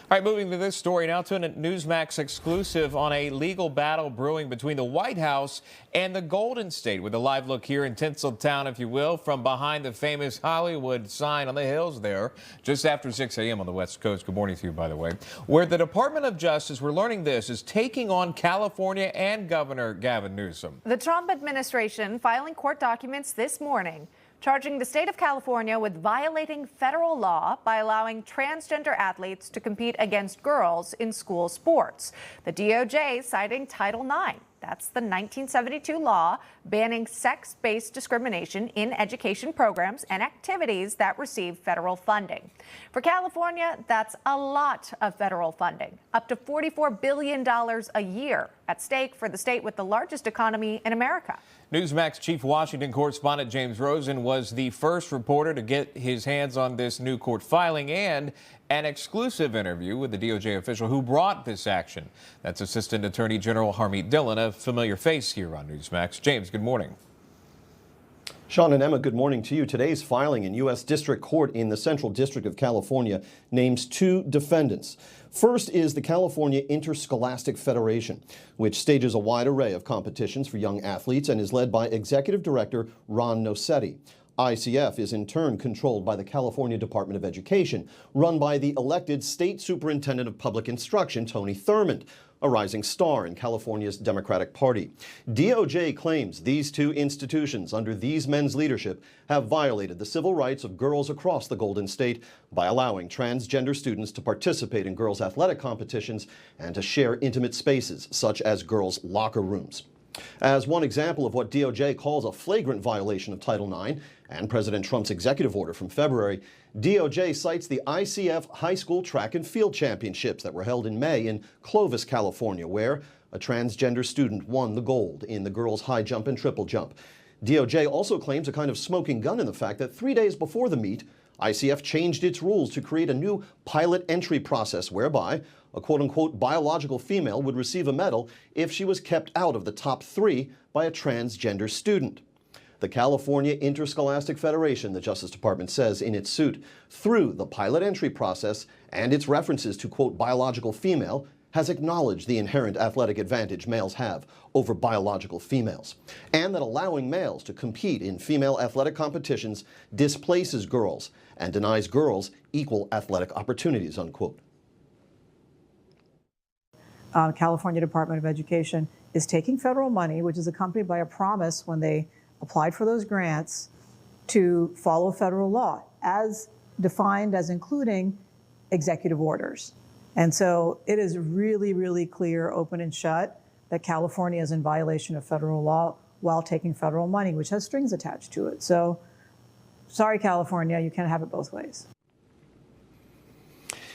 All right, moving to this story now to a Newsmax exclusive on a legal battle brewing between the White House and the Golden State, with a live look here in Tinseltown, if you will, from behind the famous Hollywood sign on the hills there, just after 6 a.m. on the West Coast. Good morning to you, by the way. Where the Department of Justice, we're learning this, is taking on California and Governor Gavin Newsom. The Trump administration filing court documents this morning, charging the state of California with violating federal law by allowing transgender athletes to compete against girls in school sports. The DOJ citing Title IX. That's the 1972 law banning sex-based discrimination in education programs and activities that receive federal funding. For California, that's a lot of federal funding, up to $44 billion a year at stake for the state with the largest economy in America. Newsmax Chief Washington correspondent James Rosen was the first reporter to get his hands on this new court filing and an exclusive interview with the DOJ official who brought this action. That's Assistant Attorney General Harmeet Dillon, a familiar face here on Newsmax. James, good morning. Sean and Emma, good morning to you. Today's filing in U.S. District Court in the Central District of California names two defendants. First is the California Interscholastic Federation, which stages a wide array of competitions for young athletes and is led by Executive Director Ron Nosetti. ICF is in turn controlled by the California Department of Education, run by the elected State Superintendent of Public Instruction, Tony Thurmond, a rising star in California's Democratic Party. DOJ claims these two institutions, under these men's leadership, have violated the civil rights of girls across the Golden State by allowing transgender students to participate in girls' athletic competitions and to share intimate spaces, such as girls' locker rooms. As one example of what DOJ calls a flagrant violation of Title IX and President Trump's executive order from February, DOJ cites the ICF High School Track and Field Championships that were held in May in Clovis, California, where a transgender student won the gold in the girls' high jump and triple jump. DOJ also claims a kind of smoking gun in the fact that 3 days before the meet, ICF changed its rules to create a new pilot entry process whereby a quote-unquote biological female would receive a medal if she was kept out of the top 3 by a transgender student. The California Interscholastic Federation, the Justice Department says in its suit, through the pilot entry process and its references to quote biological female, has acknowledged the inherent athletic advantage males have over biological females, and that allowing males to compete in female athletic competitions displaces girls and denies girls equal athletic opportunities, unquote. California Department of Education is taking federal money, which is accompanied by a promise when they applied for those grants to follow federal law, as defined as including executive orders. And so it is really, really clear, open and shut, that California is in violation of federal law while taking federal money, which has strings attached to it. So sorry, California, you can't have it both ways.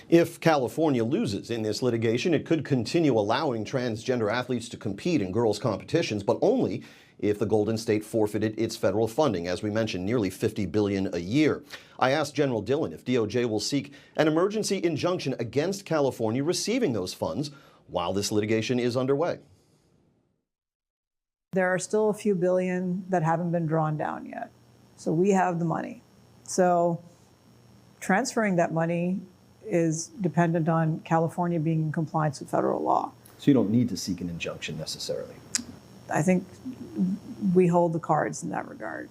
If California loses in this litigation, it could continue allowing transgender athletes to compete in girls' competitions, but only if the Golden State forfeited its federal funding, as we mentioned, nearly $50 billion a year. I asked General Dillon if DOJ will seek an emergency injunction against California receiving those funds while this litigation is underway. There are still a few billion that haven't been drawn down yet. So we have the money. So transferring that money is dependent on California being in compliance with federal law. So you don't need to seek an injunction necessarily? I think we hold the cards in that regard.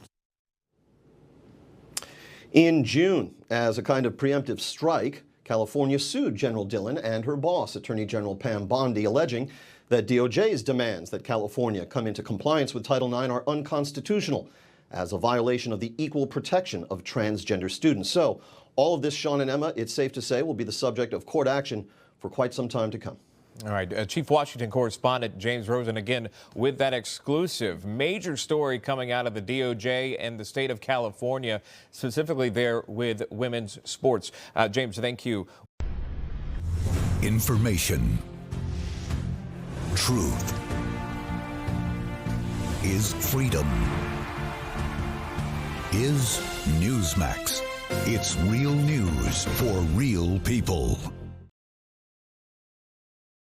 In June, as a kind of preemptive strike, California sued General Dillon and her boss, Attorney General Pam Bondi, alleging that DOJ's demands that California come into compliance with Title IX are unconstitutional as a violation of the equal protection of transgender students. So all of this, Sean and Emma, it's safe to say, will be the subject of court action for quite some time to come. All right, Chief Washington correspondent James Rosen again with that exclusive major story coming out of the DOJ and the state of California, specifically there with women's sports. James, thank you. Information. Truth is freedom. Is Newsmax. It's real news for real people.